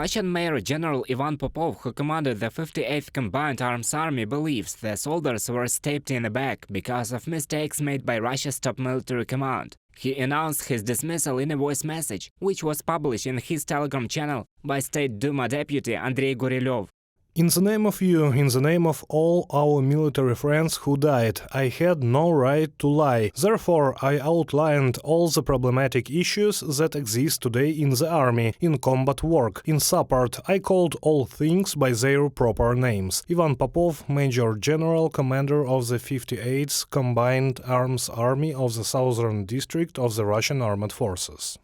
Russian Mayor General Ivan Popov, who commanded the 58th Combined Arms Army, believes the soldiers were stabbed in the back because of mistakes made by Russia's top military command. He announced his dismissal in a voice message, which was published in his Telegram channel by State Duma deputy Andrei Gorelov. In the name of you, in the name of all our military friends who died, I had no right to lie. Therefore, I outlined all the problematic issues that exist today in the army, in combat work, in support. I called all things by their proper names. Ivan Popov, Major General, Commander of the 58th Combined Arms Army of the Southern District of the Russian Armed Forces.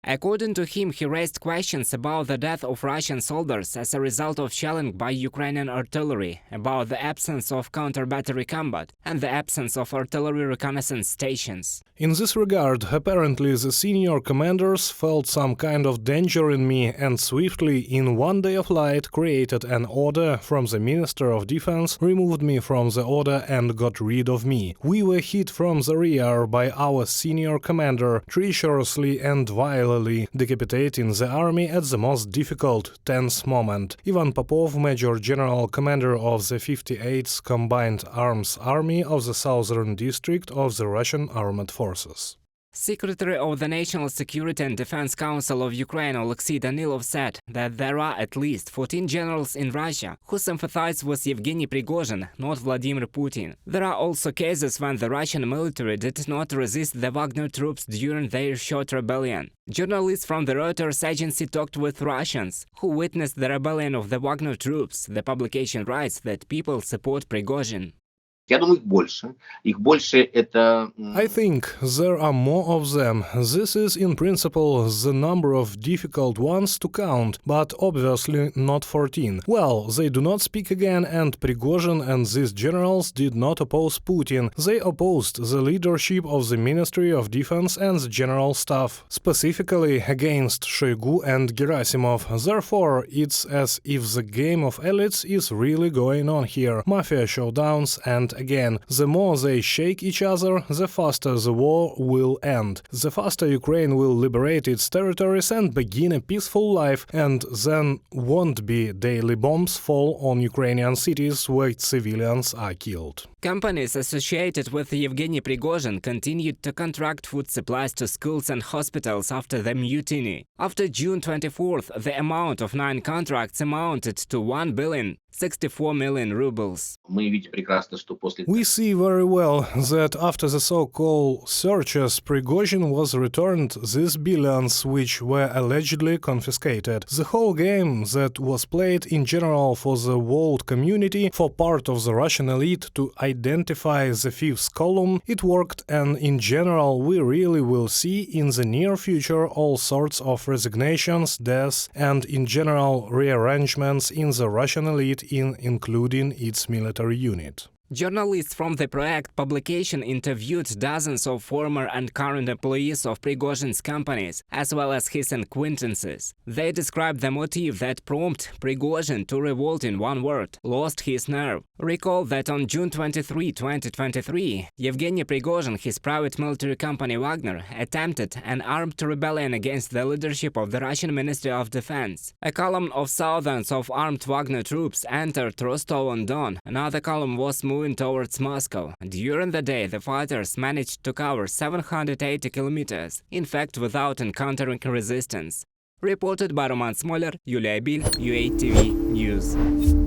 According to him, he raised questions about the death of Russian soldiers as a result of shelling by Ukrainian artillery, about the absence of counter-battery combat, and the absence of artillery reconnaissance stations. In this regard, apparently the senior commanders felt some kind of danger in me and swiftly, in one day of light, created an order from the Minister of Defense, removed me from the order and got rid of me. We were hit from the rear by our senior commander, treacherously and violently decapitating the army at the most difficult, tense moment. Ivan Popov, Major General, Commander of the 58th Combined Arms Army of the Southern District of the Russian Armed Forces. Secretary of the National Security and Defense Council of Ukraine Oleksii Danilov said that there are at least 14 generals in Russia who sympathize with Yevgeny Prigozhin, not Vladimir Putin. There are also cases when the Russian military did not resist the Wagner troops during their short rebellion. Journalists from the Reuters agency talked with Russians who witnessed the rebellion of the Wagner troops. The publication writes that people support Prigozhin. Я думаю, их больше. Их больше это... I think there are more of them. This is, in principle, the number of difficult ones to count, but obviously not 14. Well, they do not speak again, and Prigozhin and these generals did not oppose Putin. They opposed the leadership of the Ministry of Defense and the General Staff, specifically against Shoigu and Gerasimov. Therefore, it's as if the game of elites is really going on here. Mafia showdowns and again, the more they shake each other, the faster the war will end. The faster Ukraine will liberate its territories and begin a peaceful life, and then won't be daily bombs fall on Ukrainian cities where civilians are killed. Companies associated with Yevgeny Prigozhin continued to contract food supplies to schools and hospitals after the mutiny. After June 24th, the amount of 9 contracts amounted to 1,064 million rubles. We see very well that after the so-called searches, Prigozhin was returned these billions which were allegedly confiscated. The whole game that was played in general for the world community, for part of the Russian elite to identify the fifth column, it worked, and in general we really will see in the near future all sorts of resignations, deaths, and in general rearrangements in the Russian elite, including its military unit. Journalists from the Project publication interviewed dozens of former and current employees of Prigozhin's companies, as well as his acquaintances. They described the motive that prompted Prigozhin to revolt in one word: lost his nerve. Recall that on June 23, 2023, Yevgeny Prigozhin, his private military company Wagner, attempted an armed rebellion against the leadership of the Russian Ministry of Defense. A column of thousands of armed Wagner troops entered Rostov-on-Don. Another column was moving towards Moscow. During the day, the fighters managed to cover 780 kilometers, in fact without encountering resistance. Reported by Roman Smoler, Yulia Bil, UA TV News.